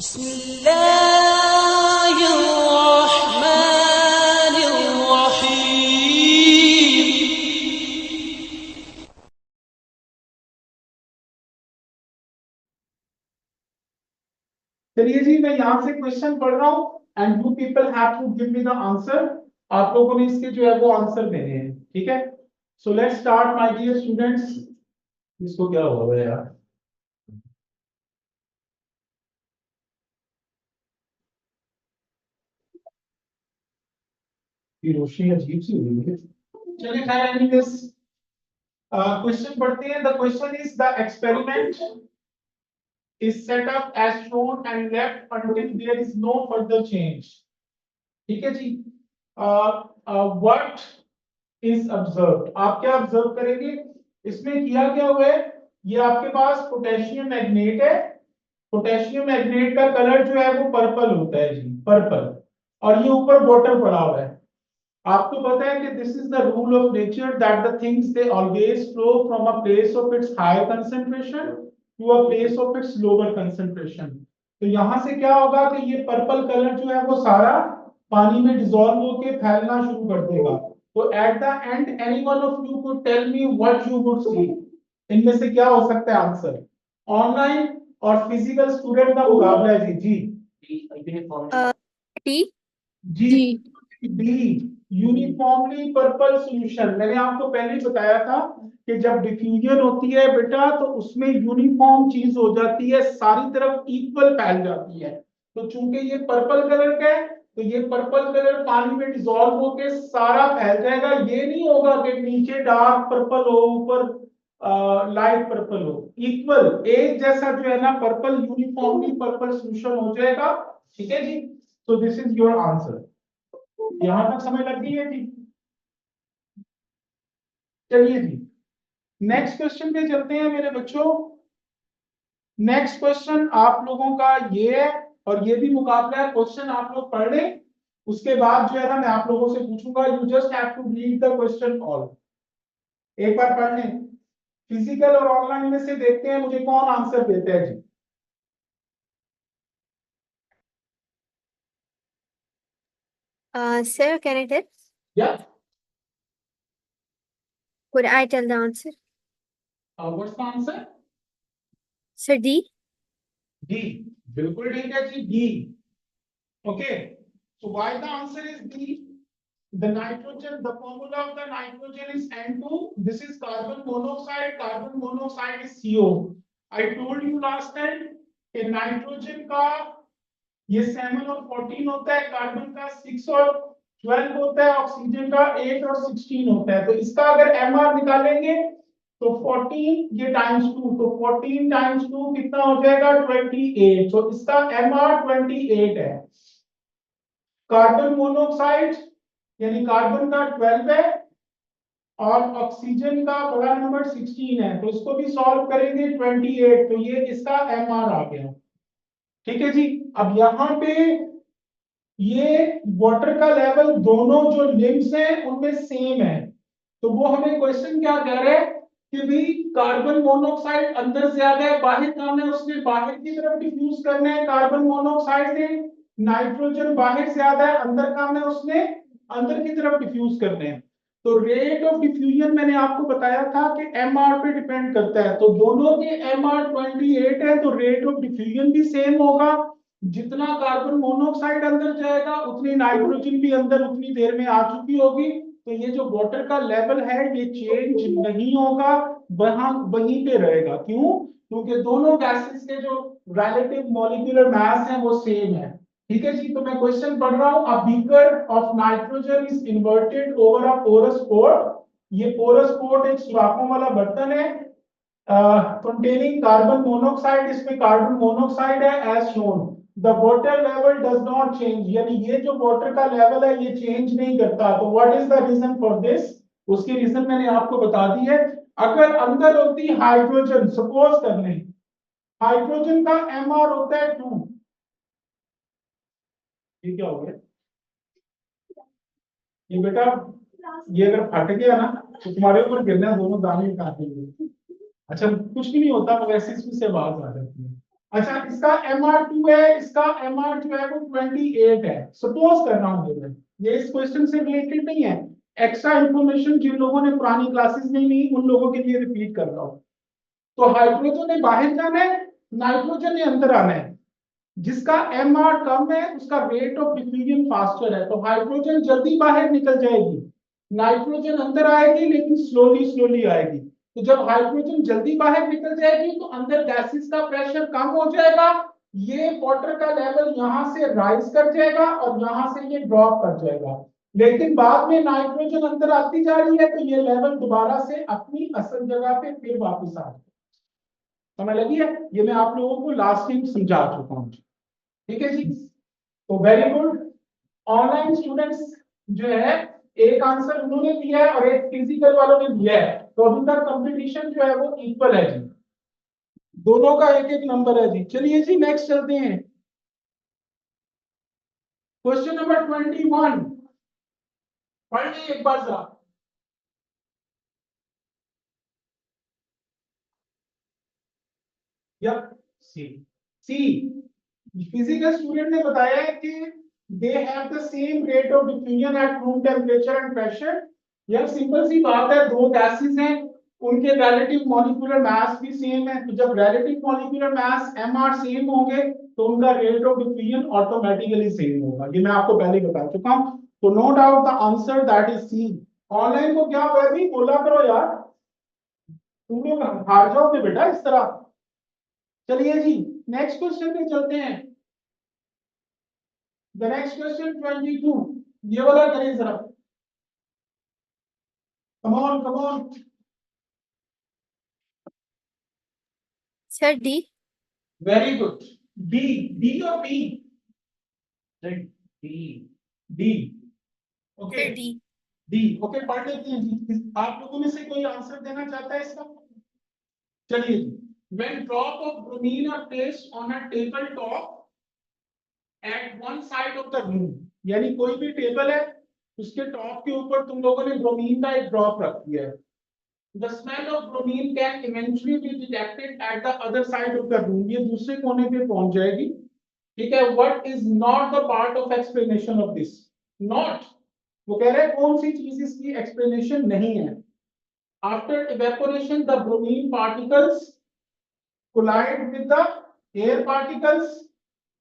बिस्मिल्लाहिर्रहमानिर्रहीम। चलिए जी, मैं यहाँ से क्वेश्चन पढ़ रहा हूँ and you people have to give me the answer. आप लोगों ने इसके जो है वो आंसर देने हैं, ठीक है। So let's start my dear students. इसको क्या हुआ है यार, ये रोशनी अजीब सी हो रही है। चलिए खैर, एनीवेज क्वेश्चन पढ़ते हैं। The question is the experiment is set up as shown and left until there is no further change। ठीक है जी। व्हाट इज ऑब्जर्व्ड, आप क्या ऑब्जर्व करेंगे? इसमें किया क्या हुआ है, ये आपके पास पोटेशियम मैग्नेट है। पोटेशियम मैग्नेट का कलर जो है वो पर्पल होता है जी, पर्पल। और ये ऊपर वाटर पड़ा हुआ है। आपको पता है कि this is the rule of nature that the things they always flow from a place of its higher concentration to a place of its lower concentration. तो यहां से क्या होगा कि ये पर्पल कलर जो है वो सारा पानी में डिसॉल्व होकर फैलना शुरू कर देगा। तो at the end any one of you could tell me what you would see. इनमें से क्या हो सकता है आंसर? ऑनलाइन और फिजिकल स्टूडेंट का मुकाबला है जी। T G D D, uniformly purple solution. मैंने आपको पहले ही बताया था कि जब डिफ्यूजन होती है बेटा तो उसमें यूनिफॉर्म चीज हो जाती है, सारी तरफ इक्वल फैल जाती है। तो चूंकि ये पर्पल कलर का है तो ये पर्पल कलर पानी में डिसॉल्व होके सारा फैल जाएगा। ये नहीं होगा कि नीचे डार्क पर्पल हो ऊपर लाइट पर्पल हो, इक्वल एक जैसा जो है ना पर्पल, यूनिफॉर्मली पर्पल सॉल्यूशन हो जाएगा। ठीक है जी। So this is your answer. यहां तक समय लग गई है जी। चलिए जी, नेक्स्ट क्वेश्चन पे चलते हैं मेरे बच्चों। नेक्स्ट क्वेश्चन आप लोगों का ये है और ये भी मुकाबला है। क्वेश्चन आप लोग पढ़ लें, उसके बाद जो है ना मैं आप लोगों से पूछूंगा। You just have to read the question all. एक बार पढ़ लें। फिजिकल और ऑनलाइन में से देखते हैं मुझे कौन आंसर देता है जी। sir, can I tell? या Could I tell the answer? What's the answer? Sir, D. D, बिल्कुल ठीक है जी, D. Okay, so why the answer is D? The nitrogen, the formula of the nitrogen is N2. This is carbon monoxide. Carbon monoxide is CO. I told you last time कि nitrogen का ये 7 और 14 होता है, carbon का 6 और 12 होता है, ऑक्सीजन का 8 और 16 होता है। तो इसका अगर एमआर निकालेंगे तो 14 ये टाइम्स 2, तो 14 टाइम्स 2 कितना हो जाएगा? 28। तो इसका एमआर 28 है। कार्बन मोनोऑक्साइड यानी कार्बन का 12 है और ऑक्सीजन का बड़ा नंबर 16 है। तो इसको भी सॉल्व करेंगे 28, तो ये इसका एमआर आ गया। ठीक है जी। अब यहाँ पे ये वाटर का लेवल दोनों जो लिम्स हैं उनमें सेम है। तो वो हमें क्वेश्चन क्या कह रहा है कि भी कार्बन मोनोऑक्साइड अंदर ज्यादा है, बाहर काम है उसने बाहर की तरफ डिफ्यूज करना है कार्बन मोनोऑक्साइड ने। नाइट्रोजन बाहर ज्यादा है, अंदर काम है उसने अंदर की तरफ डिफ्यूज करने हैं। तो रेट ऑफ डिफ्यूजन मैंने आपको बताया था कि एमआर पे डिपेंड करता है। तो दोनों के एमआर 28 है तो रेट ऑफ डिफ्यूजन भी सेम होगा। जितना कार्बन मोनोऑक्साइड अंदर जाएगा उतनी नाइट्रोजन भी अंदर उतनी देर में आ चुकी होगी। तो ये जो वाटर का लेवल है ये चेंज नहीं होगा, वहां वहीं पे रहेगा। क्यों? क्योंकि दोनों गैसेस के जो रिलेटिव मॉलिक्यूलर मास है वो सेम है। ठीक है जी। तो मैं क्वेश्चन पढ़ रहा हूं। A beaker of nitrogen is inverted over a porous port. ये पोरस पोर्ट एक सुराखों वाला बर्तन है containing carbon monoxide। इसमें कार्बन मोनोऑक्साइड है as shown. The water level does not change, यानी ये जो वाटर का लेवल है ये चेंज नहीं करता। तो what is the reason for this? उसकी रीजन मैंने आपको बता दी है। अगर अंदर होती हाइड्रोजन, सपोज कर लें हाइड्रोजन का एमआर होता है 2। ये क्या हो गया? ये बेटा ये अगर फट गया ना तो तुम्हारे ऊपर गिरना, दोनों दाने काट देंगे। अच्छा कुछ भी नहीं होता, वैसे इसमें से आवाज आ जाती है। अच्छा, इसका MR2 है, इसका MR जो है वो 28 है, सपोज कर रहा हूँ ये इस क्वेश्चन से रिलेटेड नहीं है, एक्स्ट्रा इंफॉर्मेशन जिन लोगों ने पुरानी क्लासेस नहीं ली उन लोगों के लिए रिपीट कर रहा हूँ। तो हाइड्रोजन ने बाहर जाना है, नाइट्रोजन ने अंदर आना है। जिसका MR कम है उसका रेट ऑफ डिफ्यूजन फास्टर है, तो हाइड्रोजन जल्दी बाहर निकल जाएगी, नाइट्रोजन अंदर आएगी लेकिन स्लोली स्लोली आएगी। तो जब हाइड्रोजन जल्दी बाहर निकल जाएगी तो अंदर गैसेस का प्रेशर कम हो जाएगा, ये वाटर का लेवल यहां से राइज कर जाएगा और यहां से ये ड्रॉप कर जाएगा। लेकिन बाद में नाइट्रोजन अंदर आती जा रही है तो ये लेवल दोबारा से अपनी असल जगह पे फिर वापस आ जाएगा। समझ लगी है? ये मैं आप लोगों को लास्ट टाइम समझा चुका हूँ। ठीक है जी, तो वेरी गुड। ऑनलाइन स्टूडेंट्स जो है एक आंसर उन्होंने दिया है और एक फिजिकल वालों ने दिया है, तो अभी तक कंपटीशन जो है वो इक्वल है जी, दोनों का एक एक नंबर है जी। चलिए जी नेक्स्ट चलते हैं, क्वेश्चन नंबर 21 पढ़ लीजिए एक बार जरा। सी सी फिजिकल स्टूडेंट ने बताया है कि they have the same rate of diffusion at room temperature and pressure. यह सिंपल सी बात है, दो गैसेस हैं, उनके रिलेटिव मॉलिक्यूलर मास भी सेम है, तो जब relative molecular mass MR same होंगे तो उनका rate of diffusion automatically same होगा, ये मैं आपको पहले ही बता चुका हूं। तो no doubt the answer that is C. Online को क्या हुआ भी बोला करो यार, तुम लोग हार जाओगे बेटा इस तरह। चलिए जी नेक्स्ट क्वेश्चन पे चलते हैं। द नेक्स्ट क्वेश्चन 22, ये वाला करिए जरा, come on come on. Sir D. Very good, D. D और B? D D okay, sir D. D okay, पढ़ लेते हैं जी। आप लोगों में से कोई आंसर देना चाहता है इसका? चलिए जी, when drop of bromine are placed on a table top at one side of the room, यानी कोई भी टेबल है उसके टॉप के ऊपर तुम लोगों ने ब्रोमीन का एक ड्रॉप रख दिया है, the smell of bromine can eventually be detected at the other side of the room, ये दूसरे कोने पे पहुंच जाएगी। ठीक है, what is not the part of explanation of this? Not, वो कह रहे हैं कौन सी चीज इसकी एक्सप्लेनेशन नहीं है। After evaporation the bromine particles collide with the air particles,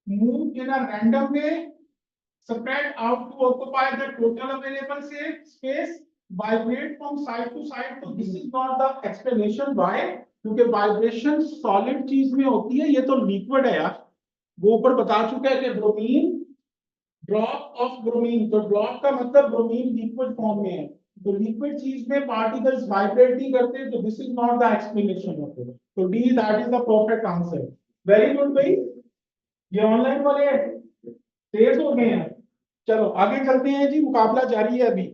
move in a random way, spread out to occupy the total available space, vibrate from side to side। तो this is not the explanation why, क्योंकि vibration solid चीज में होती है, ये तो liquid है यार, वो ऊपर बता चुका है कि ब्रोमीन, ड्रॉप ऑफ ब्रोमीन, तो ड्रॉप का मतलब ब्रोमीन लिक्विड फॉर्म में है, तो लिक्विड चीज में पार्टिकल्स वाइब्रेट नहीं करते, तो this is not the explanation of it. तो D that is the perfect answer. Very good भाई, ये ऑनलाइन वाले तेज हो गए हैं। चलो आगे चलते हैं जी, मुकाबला जारी है अभी।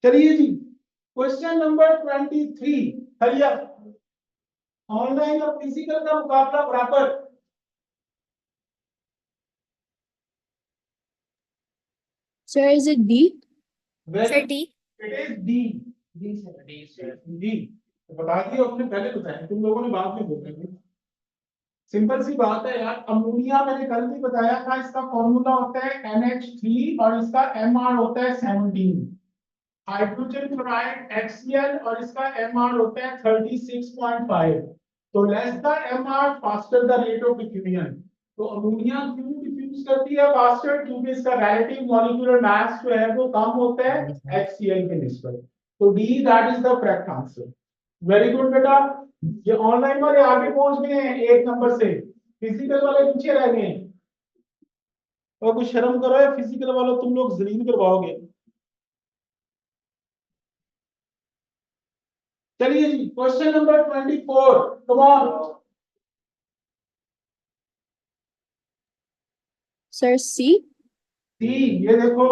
चलिए जी क्वेश्चन नंबर 23, हरिया, ऑनलाइन और फिजिकल का मुकाबला बराबर। Sir is it D? Very, sir D. It is D. D sir, D sir, D. तो बता दिया, आपने पहले बताया, तुम लोगों ने बाद में बोला। सिंपल सी बात है यार, अमोनिया मैंने कल भी बताया था, इसका फॉर्मूला होता है NH3 और इसका MR होता है 17। हाइड्रोजन क्लोराइड HCl और इसका MR होता है 36.5। तो less the MR faster the rate of diffusion. तो अमोनिया क्यों डिफ्यूज करती है फास्टर? क्योंकि इसका रिलेटिव मॉलिक्यूलर मास जो है वो कम होता है HCl के निस्बत। तो D that is the correct answer. Very good बेटा, ये ऑनलाइन वाले आगे पहुंच गए हैं एक नंबर से, फिजिकल वाले पीछे रह गए हैं। और कुछ शर्म करो है, फिजिकल वालों तुम लोग जलील करवाओगे। चलिए जी question number 24, come on. Sir C. C, ये देखो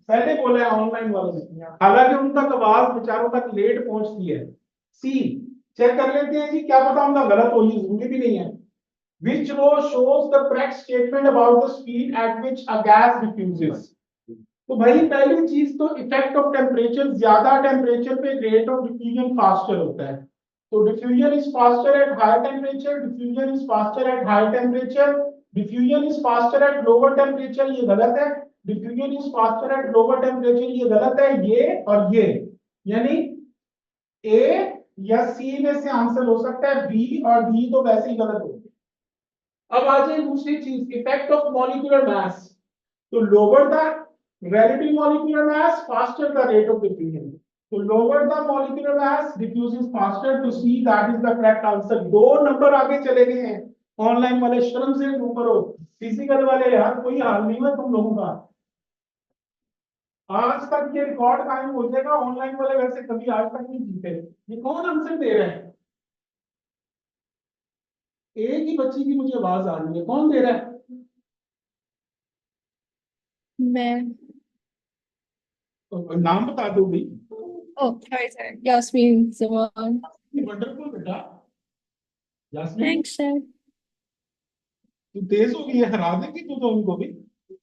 पहले बोला है ऑनलाइन वालों ने, हालांकि उन तक आवाज बेचारों तक लेट पहुंचती है। सी चेक कर लेते हैं जी, क्या पता उनका गलत हो, ये जरूरी भी नहीं है। Which row shows the correct statement about the speed at which a gas diffuses? तो भाई पहली चीज तो इफेक्ट ऑफ टेम्परेचर, ज्यादा टेम्परेचर पे रेट ऑफ डिफ्यूजन फास्टर होता है। तो diffusion is faster at higher temperature, diffusion is faster at higher temperature, diffusion is faster at lower temperature, ये गलत है। Diffusion is faster at lower temperature, ये गलत है। ये और ये, यानी ए या सी में से आंसर हो सकता है बी, और डी तो वैसे ही गलत हो। अब आ जाए दूसरी चीज, इफेक्ट ऑफ मॉलिक्यूलर मास। तो lower the relative molecular mass, faster the rate of diffusion. So lower the molecular mass, diffuses faster. To see that is the correct answer. 2 number आगे चले गए हैं। ऑनलाइन वाले शर्म से दूर करो, फिजिकल वाले यार कोई हाल नहीं है तुम लोगों का। आज तक ये रिकॉर्ड कायम हो जाएगा, ऑनलाइन वाले वैसे कभी आज तक नहीं जीते। ये कौन आंसर दे रहा है? एक ही बच्ची की मुझे आवाज आ रही है, कौन दे रहा है? मैं। तो नाम बता दो भाई। Oh, sorry. Yasmin Zaman. Wonderful बेटा, यास्मीन Thanks, sir. तू तेज हो गई है, हरा देगी तू तो उनको भी।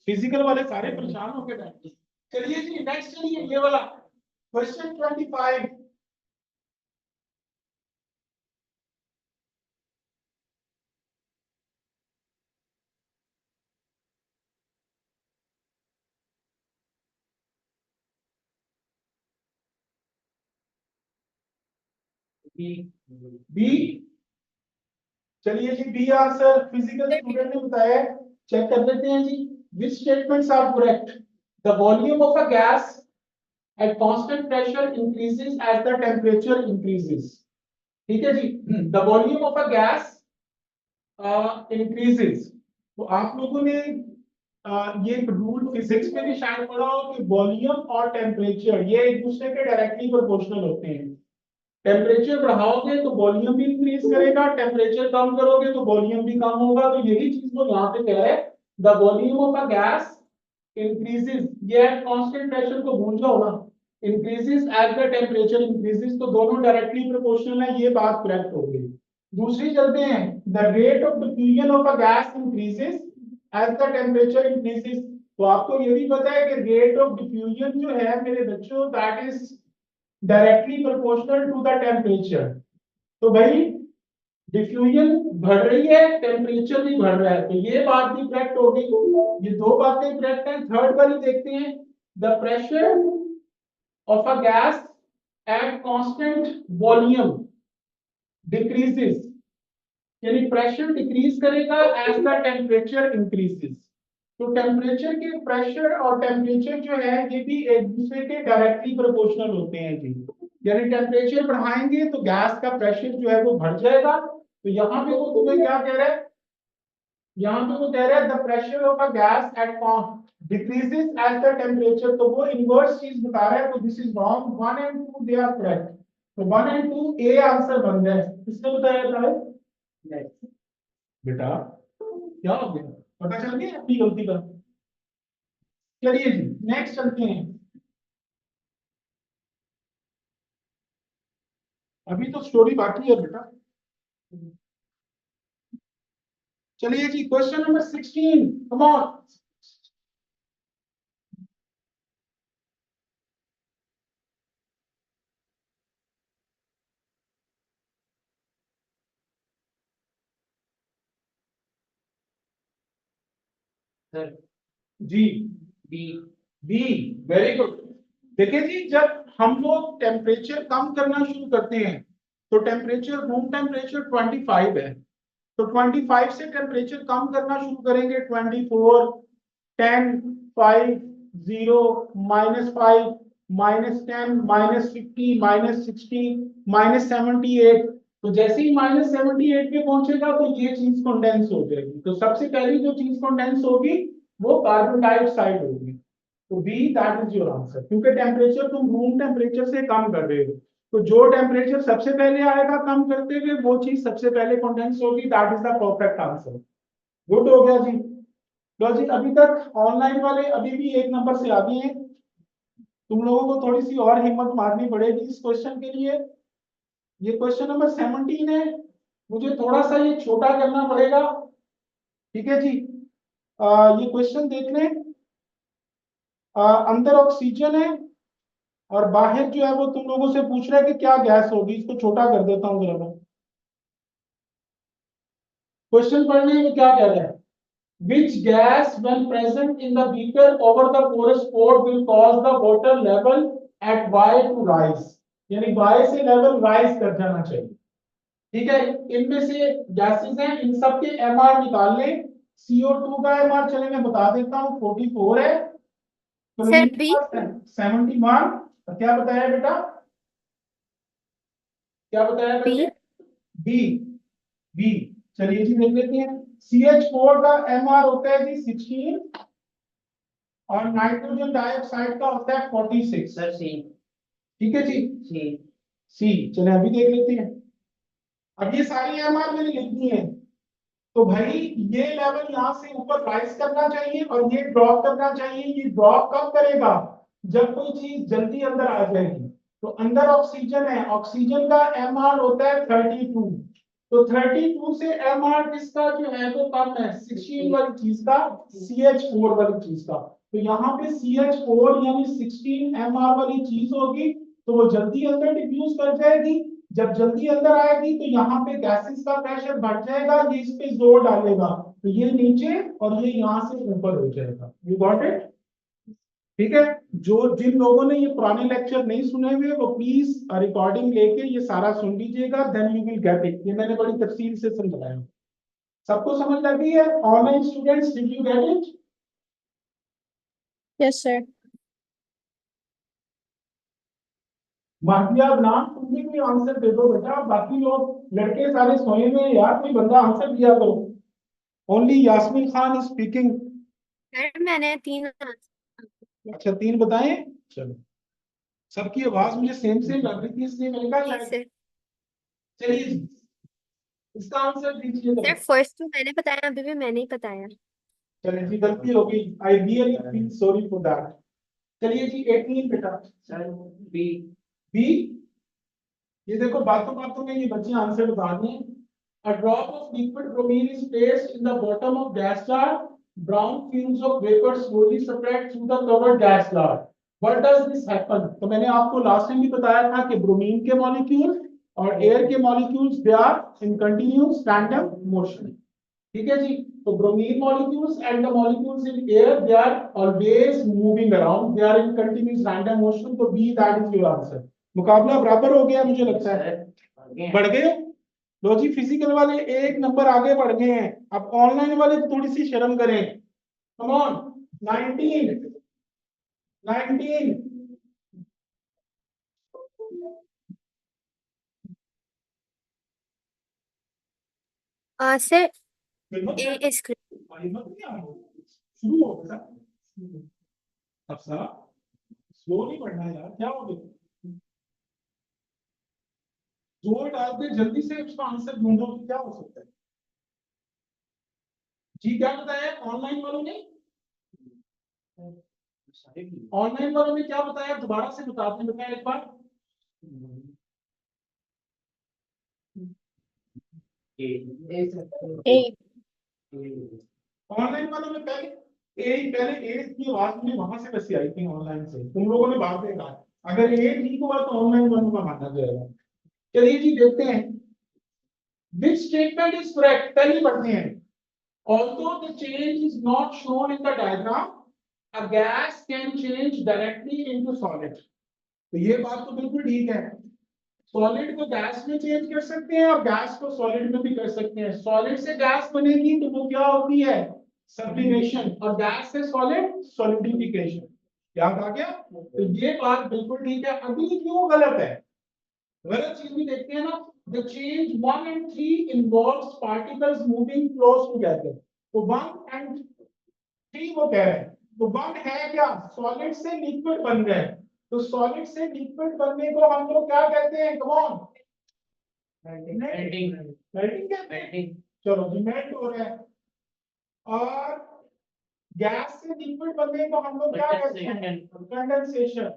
फिजिकल वाले सारे परेशान होके बैठे। चलिए जी नेक्स्ट, चलिए ये वाला क्वेश्चन 25। बी, चलिए जी बी आंसर फिजिकल स्टूडेंट ने बताया है। चेक कर लेते हैं जी, which statements are correct. The volume of a gas at constant pressure increases as the temperature increases। ठीक है जी, the volume of a gas increases। तो आप लोगों ने ये एक रूल फिजिक्स में भी शायद पढ़ा हो कि वॉल्यूम और टेम्परेचर ये एक दूसरे के डायरेक्टली प्रोपोर्शनल होते हैं। टेम्परेचर बढ़ाओगे तो वॉल्यूम भी इंक्रीज करेगा, टेम्परेचर कम करोगे तो वॉल्यूम भी कम होगा। तो यही चीज वो यहाँ पे कह रहे हैं, the volume of a gas increases, ये कांस्टेंट प्रेशर को भूल जाओ ना, increases as the temperature increases, तो दोनों डायरेक्टली प्रोपोर्शनल है, ये बात करेक्ट हो गई। दूसरी चलते हैं, the rate of diffusion of a gas increases as the temperature increases. तो आपको ये भी पता है कि रेट ऑफ डिफ्यूजन जो है मेरे बच्चों, that is directly proportional to the temperature. तो भाई डिफ्यूजन बढ़ रही है, टेम्परेचर भी बढ़ रहा है, तो ये बात भी करेक्ट होगी। ये दो बातें करेक्ट हैं। थर्ड वाली देखते हैं, the pressure of a gas at constant volume decreases, यानी प्रेशर डिक्रीज करेगा एज द टेम्परेचर इंक्रीजेस। तो टेम्परेचर के प्रेशर और टेम्परेचर जो है ये भी एक दूसरे के डायरेक्टली प्रोपोर्शनल होते हैं जी। यानी टेम्परेचर बढ़ाएंगे तो गैस का प्रेशर जो है वो बढ़ जाएगा। तो यहाँ पे वो तुम्हें क्या कह रहा है, यहाँ पे वो कह रहा है the pressure of a gas at decreases as the temperature, तो वो इनवर्स चीज बता रहा है। तो this is wrong, 1 and 2 they are correct. तो 1 एंड 2 ए आंसर बन रहा है। किसने बताया था बेटा? क्या हो गया, पता चल गया अपनी गलती का? चलिए जी नेक्स्ट चलते हैं। अभी तो स्टोरी बाकी है बेटा। चलिए जी क्वेश्चन नंबर 16, कम ऑन। जी बी, बी, वेरी गुड। देखिए जी, जब हम लोग टेम्परेचर कम करना शुरू करते हैं तो टेम्परेचर रूम टेम्परेचर 25 है, तो 25 से टेम्परेचर कम करना शुरू करेंगे। 24, 10, 5, 0, -5, -10, -50, -60, -78। तो जैसे ही -78 पे पहुंचेगा तो ये चीज कंडेंस हो जाएगी। तो सबसे पहली जो चीज कंडेंस होगी वो कार्बन डाइऑक्साइड होगी। तो B that is your answer, क्योंकि टेम्परेचर तुम रूम टेम्परेचर से कम कर रहे हो, तो जो टेम्परेचर सबसे पहले आएगा कम करते हुए वो चीज सबसे पहले कंडेंस होगी। That is the perfect answer. Good हो गया जी। लो जी, अभी तक ऑनलाइन वाले अभी भी 1 नंबर से आगे हैं। तुम लोगों को थोड़ी सी और हिम्मत मारनी पड़ेगी इस क्वेश्चन के लिए। ये क्वेश्चन नंबर 17 है, मुझे थोड़ा सा ये छोटा करना पड़ेगा। ठीक है जी, ये क्वेश्चन देख लें। अंदर ऑक्सीजन है, और बाहर जो है वो तुम लोगों से पूछ रहा है कि क्या गैस होगी। इसको छोटा कर देता हूँ जरा मैं। क्वेश्चन पढ़ने में क्या कह रहा है, which gas when present in the beaker over the porous port will cause the water level at Y to rise, यानी Y से लेवल राइज कर जाना चाहिए। ठीक है, इनमें से गैसेस हैं, इन सब के एमआर निकाल लें। CO2 का एमआर चले मैं बता देता हूँ 44 है, सर क्लोरीन बी। का 71। क्या बताया बेटा, क्या बताया बी। बच्चे? बी। बी। चलिए जी देख लेते हैं। CH4 का एमआर होता है जी 16 और नाइट्रोजन डाइऑक्साइड का होता है 46। सर सी। ठीक है जी। सी। सी। चले अभी देख लेते हैं। अब ये सारी एमआर मैंने लिख दी है, तो भाई ये लेवल यहाँ से ऊपर राइज करना चाहिए और ये ड्रॉप करना चाहिए। ये ड्रॉप कब करेगा, जब कोई चीज जल्दी अंदर आ जाएगी। तो अंदर ऑक्सीजन है, ऑक्सीजन का एमआर होता है 32। तो 32 से एमआर किसका जो है वो कम है, 16 वाली चीज का, CH4 वाली चीज का। तो यहाँ पे CH4 यानी 16 एमआर वाली चीज होगी, तो वो जल्दी अंदर डिफ्यूज कर जाएगी। जब जल्दी अंदर आएगी तो यहाँ पे गैसेस का प्रेशर बढ़ जाएगा, ये इस पे जोर डालेगा, तो ये नीचे और ये यहाँ से ऊपर हो जाएगा। You got it? ठीक है। जो जिन लोगों ने ये पुराने लेक्चर नहीं सुने हुए वो प्लीज रिकॉर्डिंग लेके ये सारा सुन लीजिएगा, then you will get it. ये मैंने बड़ी तफसील से समझाया। सबको समझ लग गई है? Online students, did you get it? Yes sir. Mafia नाम तुम भी कोई आंसर दे दो बेटा, बाकी लोग लड़के सारे सोए हुए हैं यार, कोई बंदा आंसर दिया करो। Only Yasmin Khan is speaking. Sir मैंने 3। अच्छा 3 बताएं। चलो, सबकी आवाज मुझे सेम सेम लग रही थी इसलिए मैंने कहा शायद। सर। चलिए इसका आंसर दीजिए तो। सर फर्स्ट तो मैंने बताया, अभी भी मैंने ही बताया। चलिए जी, गलती हो गई, I really feel sorry for that. चलिए जी 18 बेटा। Sir B. बी। ये देखो बातों बातों में ये बच्चे आंसर बता दें। A drop of liquid bromine is placed in the bottom of gas jar. Brown fumes of vapor slowly spread through the covered gas jar. What does this happen? तो मैंने आपको लास्ट टाइम भी बताया था कि bromine के molecule और air के molecules they are in continuous random motion. ठीक है जी। तो bromine molecules and the molecules in air they are always moving around, they are in continuous random motion. तो B that is your answer. मुकाबला बराबर हो गया मुझे लगता है। बढ़ गए। लो जी, फिजिकल वाले 1 नंबर आगे बढ़ गए हैं। अब ऑनलाइन वाले थोड़ी सी शर्म करें। Come on. 19। 19। सर हिम्मत ए है? इज हिम्मत नहीं आ रही। शुरू हो बेटा। अफसा, स्लो नहीं पढ़ना है यार, क्या हो गया? जोर डाल के जल्दी से उसका आंसर ढूंढो कि क्या हो सकता है। जी क्या बताया ऑनलाइन वालों ने? ऑनलाइन वालों ने क्या बताया, दोबारा से बताते हैं बेटा एक बार। ए। ऑनलाइन वालों में पहले ए की आवाज मुझे वहां से कैसे आई थी ऑनलाइन से, तुम लोगों ने बाद में कहा। अगर ए ठीक हुआ तो ऑनलाइन वालों का माना जाएगा। चलिए जी देखते हैं which statement is correct। पहले पढ़ते हैं। Although the change is not shown in the diagram, a gas can change directly into solid। तो ये बात तो बिल्कुल ठीक है। सॉलिड को गैस में चेंज कर सकते हैं और गैस को सॉलिड में भी कर सकते हैं। सॉलिड से गैस बनेगी तो वो क्या होती है, सब्लिमेशन, और गैस से सॉलिड सॉलिडिफिकेशन। याद आ गया? तो ये बात बिल्कुल ठीक है। अभी क्यों गलत है, गलत चीज भी देखते हैं ना। The change 1 and 3 involves particles moving close together। तो 1 and 3 वो कह रहे हैं। तो 1 है क्या, सॉलिड से लिक्विड बन गए। तो सॉलिड से लिक्विड बनने को हम लोग क्या कहते हैं, कम ऑन? मेल्टिंग। मेल्टिंग कहते हैं। चलो जी, मेल्ट हो रहा है। और गैस से लिक्विड बनने को हम लोग क्या कहते हैं, कंडेंसेशन।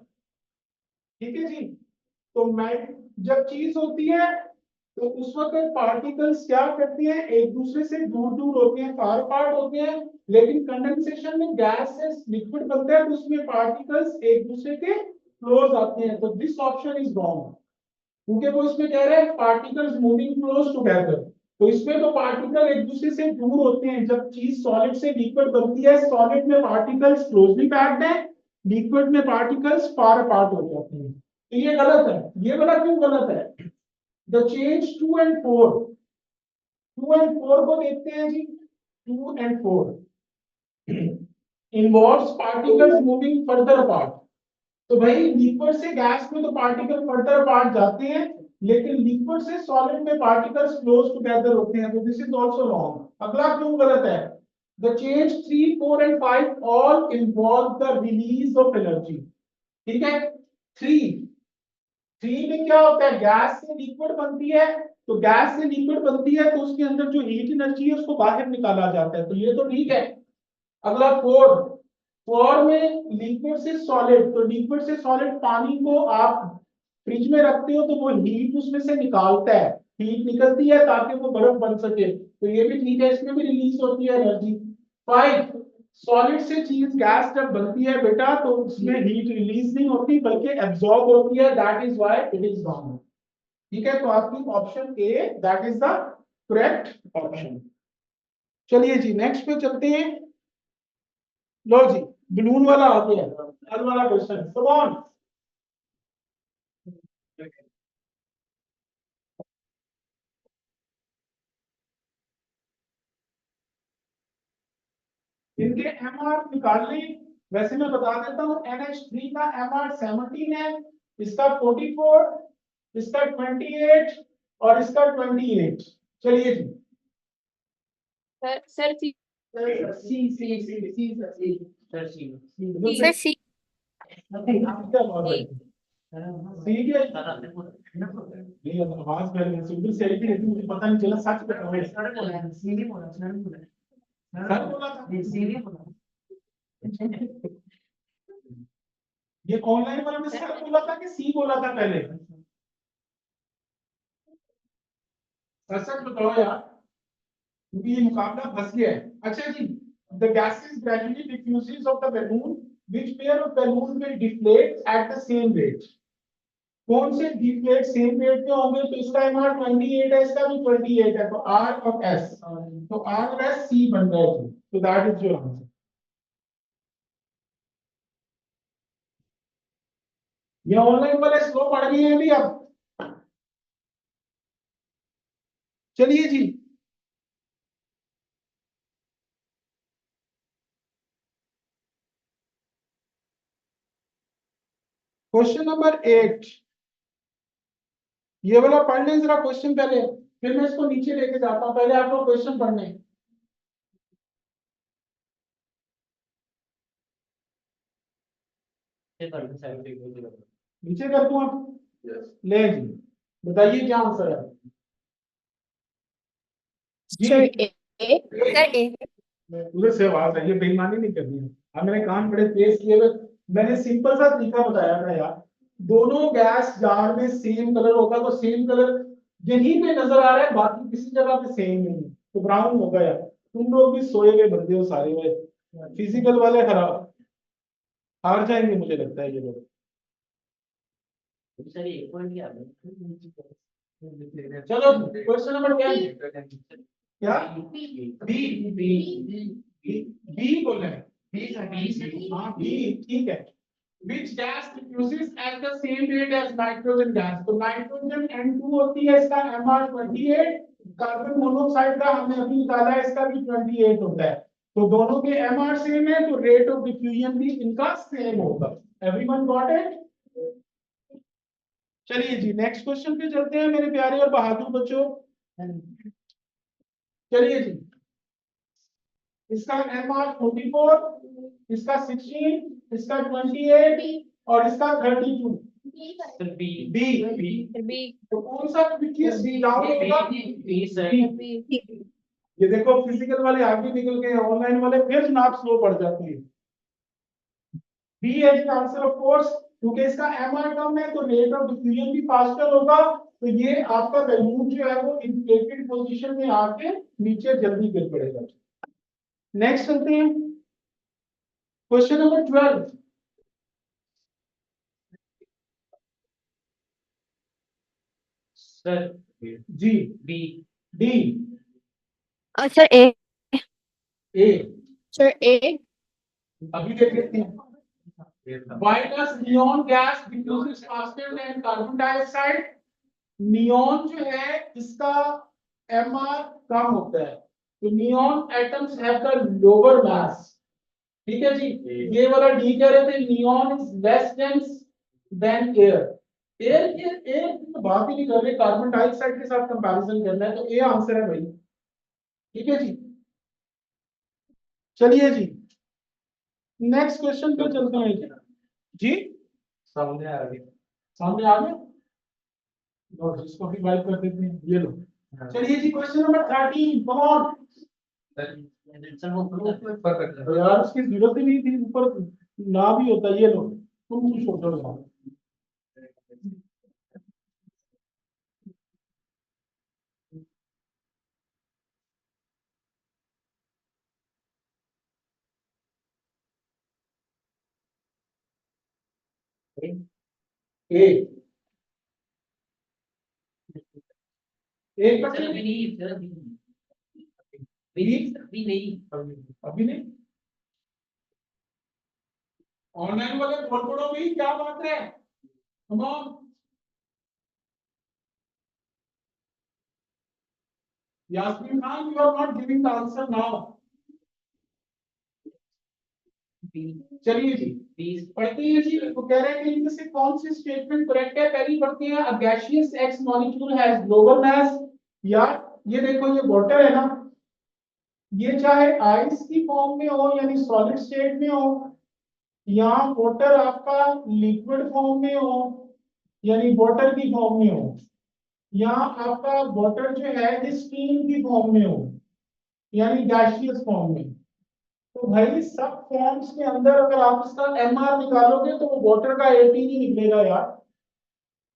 ठीक है जी। तो मेल्ट जब चीज होती है तो उस वक्त पार्टिकल्स क्या करती हैं, एक दूसरे से दूर दूर होते हैं, फार अपार्ट होते हैं। लेकिन कंडेंसेशन में गैस से लिक्विड बनता है तो उसमें पार्टिकल्स एक दूसरे के क्लोज आते हैं, तो दिस ऑप्शन इज रॉन्ग, क्योंकि वो इसमें कह रहे हैं पार्टिकल्स मूविंग क्लोज टुगेदर। तो इसमें तो पार्टिकल एक दूसरे से दूर होते हैं, जब चीज सॉलिड से लिक्विड बनती है, सॉलिड में पार्टिकल्स क्लोजली पैक्ड है, लिक्विड में पार्टिकल्स फार अपार्ट हो जाते हैं। तो ये गलत है। ये वाला क्यों गलत है? द चेंज 2 and 4, 2 and 4 को देखते हैं जी। 2 and 4 involves particles moving further apart। तो भाई लिक्विड से गैस में तो पार्टिकल फर्दर अपार्ट जाते हैं, लेकिन लिक्विड से सॉलिड में पार्टिकल्स क्लोज टुगेदर होते हैं, तो दिस इज आल्सो रॉन्ग। अगला क्यों गलत है? The change 3, 4 and 5 all involve the release of energy. ठीक है। थ्री थ्री में क्या होता है? गैस से लिक्विड बनती है, तो गैस से लिक्विड बनती है तो उसके अंदर जो हीट एनर्जी है उसको बाहर निकाला जाता है, तो ये तो ठीक है। अगला 4, 4 में लिक्विड से सॉलिड, तो लिक्विड से सॉलिड पानी को आप फ्रिज में रखते हो तो वो हीट उसमें से निकालता है, हीट निकलती है ताकि वो बर्फ बन सके, तो ये भी ठीक है, इसमें भी रिलीज होती है एनर्जी। 5, सॉलिड से चीज गैस जब बनती है बेटा तो उसमें हीट रिलीज नहीं होती बल्कि एब्जॉर्ब होती है, that is why it is wrong. ठीक है, तो आपकी option A that is the correct option. चलिए जी नेक्स्ट पे चलते हैं। लो जी, बलून वाला आ गया, हल वाला क्वेश्चन, कम ऑन। इनके एमआर निकाल लें। वैसे मैं बता देता हूं, NH3 का एमआर 17 है, इसका 44, इसका 28 और इसका 28। चलिए जी। Sir C. सी सी सी सी सी सर सी सर सी। क्या बात है? ठीक है। नहीं आवाज पहले सिंपल से आई थी, लेकिन मुझे पता नहीं चला सच में सर बोला था। ये ऑनलाइन वाला में सर बोला था कि सी बोला था पहले? सच सच बताओ यार, क्योंकि ये मुकाबला फंस गया है। अच्छा जी, the gases gradually diffuses off the balloon, which pair of balloon will deflate at the same rate. कौन से डिफ्लेट सेम रेट पे होंगे? तो इसका एमआर 28 है, इसका भी 28 है, तो आर और एस, तो आर और एस सी बन रहा है, तो दैट इज योर आंसर। ये ऑनलाइन वाले स्लो पढ़ गए हैं अभी अब। चलिए जी, क्वेश्चन नंबर 8, ये वाला पढ़ लें जरा क्वेश्चन पहले, फिर मैं इसको नीचे लेके जाता हूं, पहले आपको क्वेश्चन पढ़ने। नीचे कर दूं आप? ले जी, बताइए क्या आंसर है सर जी। ए। सर ए। पूरे से आवाज है, ये बेईमानी नहीं करनी है। अब मैंने कान बड़े तेज किए हुए, मैंने सिंपल सा तरीका बताया था यार। दोनों गैस जार में सेम कलर होगा, तो सेम कलर यहीं पे नजर आ रहा है, बाकी किसी जगह पे सेम नहीं है, तो ब्राउन होगा यार। तुम लोग भी सोए हुए बंदे हो सारे हुए, फिजिकल वाले खराब हार जाएंगे मुझे लगता है ये लोग। चलो क्वेश्चन नंबर क्या? बी बी बी बी बोल रहे हैं। हाँ बी, ठीक है। Which gas diffuses at the same rate as nitrogen gas? तो नाइट्रोजन N2 होती है, इसका MR28, कार्बन मोनोऑक्साइड का हमने अभी निकाला है, इसका भी 28 होता है, तो दोनों के MR सेम है, तो रेट ऑफ डिफ्यूजन भी इनका सेम होगा। Everyone got it? चलिए जी नेक्स्ट क्वेश्चन पे चलते हैं मेरे प्यारे और बहादुर बच्चों। चलिए जी, इसका MR44, इसका 16, इसका 28 और इसका 32। B B B. तो कौन सा क्विकनेस डाउन होगा? बी। ये देखो फिजिकल वाले आगे निकल गए, ऑनलाइन वाले फिर जनाब स्लो पड़ जाती है। बी है इसका आंसर ऑफ कोर्स, क्योंकि इसका एमआर कम है तो रेट ऑफ डिफ्यूजन भी फास्टर होगा, तो ये आपका बैलून जो है वो इन्फ्लेटेड पोजीशन में आके नीचे जल्दी गिर पड़ेगा। नेक्स्ट चलते हैं, क्वेश्चन नंबर 12। सर जी B D sir A. A sir A. अभी देख लेते हैं why does neon gas diffuses faster than carbon dioxide neon जो है इसका एमआर कम होता है तो neon atoms have the lower mass ठीक है जी ये वाला डी कह रहे थे neon is less dense than air air की तो बात ही नहीं कर रहे कार्बन डाइऑक्साइड के साथ कंपैरिजन करना है तो ए आंसर है भाई ठीक है जी चलिए जी नेक्स्ट क्वेश्चन पे चलते हैं जी सामने आ गया सामने आ गए और इसको भी वाइप कर देते हैं ये लो चलिए जी क्वेश्चन नंबर 13 बहुत तो यार उसकी जरूरत ही नहीं थी ऊपर ना भी होता ये लो तुम कुछ सोचो यार ए एक सर बच्चे बी नहीं सर बी नहीं अभी नहीं ऑनलाइन वाले बोल पड़ो भी क्या बात है come on Yasmin Khan you are not giving the answer now B चलिए जी बी पढ़ते हैं जी वो कह रहे हैं कि इनमें से कौन सी स्टेटमेंट करेक्ट है पहली पढ़ते हैं a gaseous X molecule has global mass या ये देखो ये वाटर है ना ये चाहे आइस की फॉर्म में हो यानी सॉलिड स्टेट में हो या वाटर आपका लिक्विड फॉर्म में हो यानी वाटर की फॉर्म में हो या आपका वाटर जो है ये स्टीम की फॉर्म में हो यानी गैसियस फॉर्म में तो भाई सब फॉर्म्स के अंदर अगर आप इसका एमआर निकालोगे तो वो वाटर का एटी नहीं निकलेगा यार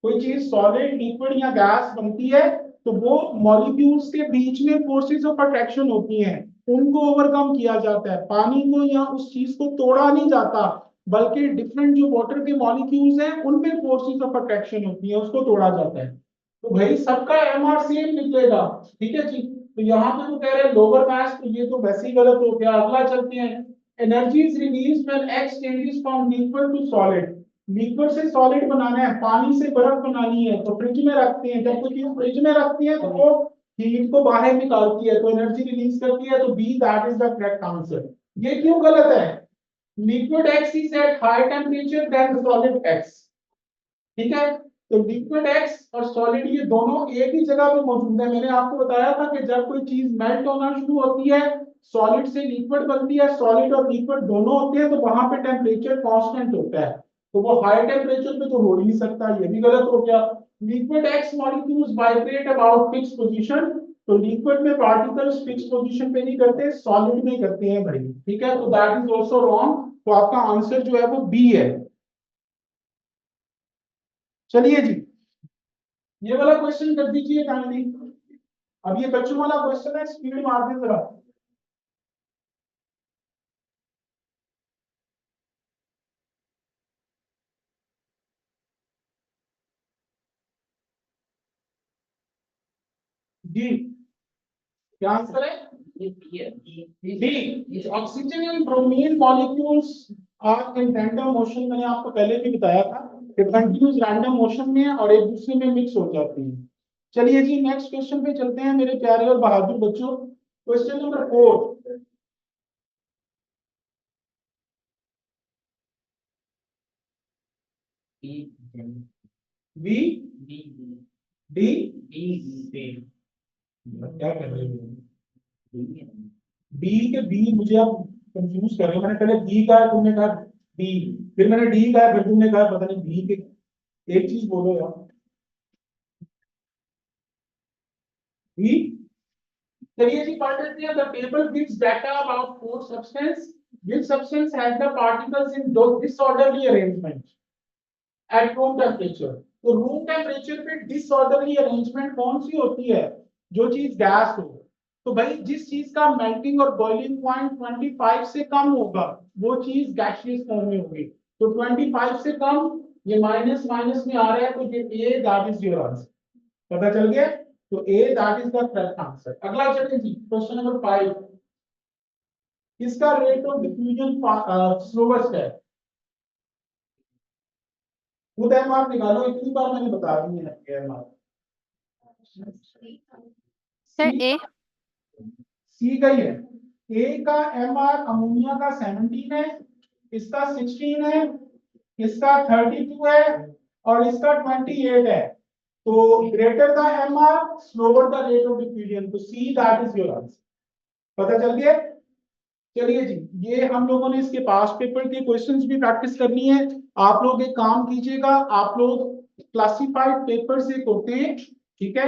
कोई चीज सॉलिड लिक्विड या गैस बनती है तो वो मॉलिक्यूल्स के बीच में फोर्सेस ऑफ अट्रैक्शन होती हैं उनको ओवरकम किया जाता है पानी को या उस चीज को तोड़ा नहीं जाता बल्कि डिफरेंट जो वाटर के मॉलिक्यूल्स हैं उनमें फोर्सेस ऑफ अट्रैक्शन होती है उसको तोड़ा जाता है तो भाई सबका एमआर सेम निकलेगा ठीक है जी तो यहाँ पे तो कह रहे हैं लोअर मास तो ये तो वैसे ही गलत हो गया अगला चलते हैं energy is released when X changes from liquid to solid liquid से सॉलिड बनाना है पानी से बर्फ बनानी है तो फ्रिज में रखते हैं जब कोई चीज फ्रिज में रखती है तो वो हीट को बाहर निकालती है तो एनर्जी रिलीज करती है तो B that is the correct answer ये क्यों गलत है liquid X is at high temperature than solid X ठीक है तो लिक्विड एक्स और सॉलिड ये दोनों एक ही जगह पे मौजूद है मैंने आपको बताया था कि जब कोई चीज मेल्ट होना शुरू होती है सॉलिड से लिक्विड बनती है सॉलिड और लिक्विड दोनों होते हैं तो वहां पे टेम्परेचर कांस्टेंट होता है तो वो हाई टेम्परेचर पे तो हो ही नहीं सकता ये भी गलत हो गया liquid x molecules vibrate about fix position तो लिक्विड में पार्टिकल्स फिक्स पोजीशन पे नहीं करते सॉलिड में करते हैं भाई ठीक है तो दैट इज आल्सो रॉन्ग तो आपका आंसर जो है वो बी है चलिए जी ये वाला क्वेश्चन कर दीजिए काइंडली अब ये बच्चों वाला क्वेश्चन है स्पीड मार दे जरा जी क्या आंसर है D oxygen and bromine molecules are in random motion मैंने आपको पहले भी बताया था कि कंटिन्यूस रैंडम मोशन में है और एक दूसरे में मिक्स हो जाती हैं चलिए जी नेक्स्ट क्वेश्चन पे चलते हैं मेरे प्यारे और बहादुर बच्चों क्वेश्चन नंबर 4 बी डी क्या कर रहे हो बी के बी मुझे आप कंफ्यूज कर रहे हो मैंने पहले बी कहा तुमने कहा डी फिर मैंने डी कहा फिर तुमने कहा पता नहीं बी के एक चीज बोलो यार बी चलिए जी पढ़ लेते हैं the table gives data about four substance which substance has the particles in disorderly arrangement at room temperature तो रूम टेम्परेचर पे डिसऑर्डरली अरेंजमेंट कौन सी होती है जो चीज गैस हो तो भाई जिस चीज का मेल्टिंग और बॉइलिंग पॉइंट 25 से कम होगा वो चीज गैसियस फॉर्म में होगी तो 25 से कम ये माइनस माइनस में आ रहा है तो ये A that is your answer पता चल गया? तो A that is the correct answer. अगला चलिए जी, क्वेश्चन नंबर 5, किसका रेट ऑफ डिफ्यूजन स्लोवेस्ट है? खुद एमआर निकालो, इतनी बार मैंने बता दी है एमआर। सर ए। सी का ही है। ए का एमआर अमोनिया का 17 है, इसका 16 है, इसका 32 है और इसका 28 है। तो greater the MR slower the rate of diffusion, तो C that is your answer. पता चल गया? चलिए जी, ये हम लोगों ने इसके पास्ट पेपर के क्वेश्चंस भी प्रैक्टिस करनी है। आप लोग एक काम कीजिएगा, आप लोग क्लासिफाइड पेपर से होते हैं, ठीक है?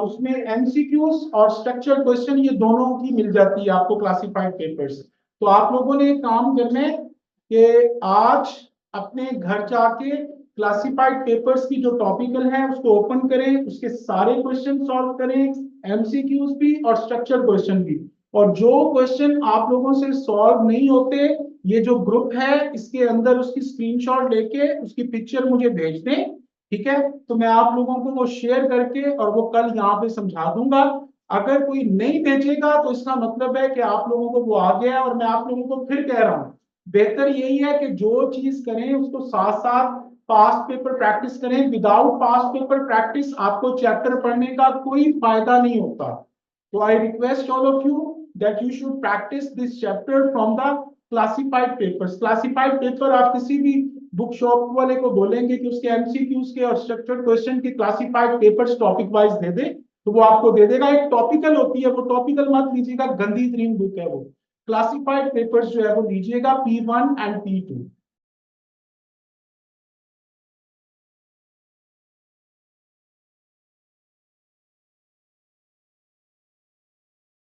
उसमें एमसीक्यूज और स्ट्रक्चर्ड क्वेश्चन ये दोनों की मिल जाती है आपको क्लासिफाइड पेपर्स। तो आप लोगों ने एक काम करना है कि आज अपने घर जाके क्लासिफाइड पेपर्स की जो टॉपिकल है उसको ओपन करें, उसके सारे क्वेश्चन सॉल्व करें, एमसीक्यूज भी और स्ट्रक्चर्ड क्वेश्चन भी। और जो क्वेश्चन आप लोगों से सॉल्व नहीं होते, ये जो ग्रुप है इसके अंदर उसकी स्क्रीनशॉट लेके उसकी पिक्चर मुझे भेज दें, ठीक है? तो मैं आप लोगों को वो शेयर करके और वो कल यहाँ पे समझा दूंगा। अगर कोई नहीं भेजेगा तो इसका मतलब है कि आप लोगों को वो आ गया है। और मैं आप लोगों को फिर कह रहा हूँ, बेहतर यही है कि जो चीज करें उसको साथ साथ पास्ट पेपर प्रैक्टिस करें। विदाउट पास्ट पेपर प्रैक्टिस आपको चैप्टर पढ़ने का कोई फायदा नहीं होता। So I request all of you that you should practice this chapter from the classified papers. Classified paper आप किसी भी बुक शॉप वाले को बोलेंगे कि उसके एमसीक्यूज के और स्ट्रक्चर्ड क्वेश्चन की क्लासिफाइड पेपर्स टॉपिक वाइज दे दे, तो वो आपको दे देगा। एक टॉपिकल होती है, वो टॉपिकल मत लीजिएगा, गंदी तरीन बुक है वो। क्लासिफाइड पेपर्स जो है वो लीजिएगा P1 एंड P2।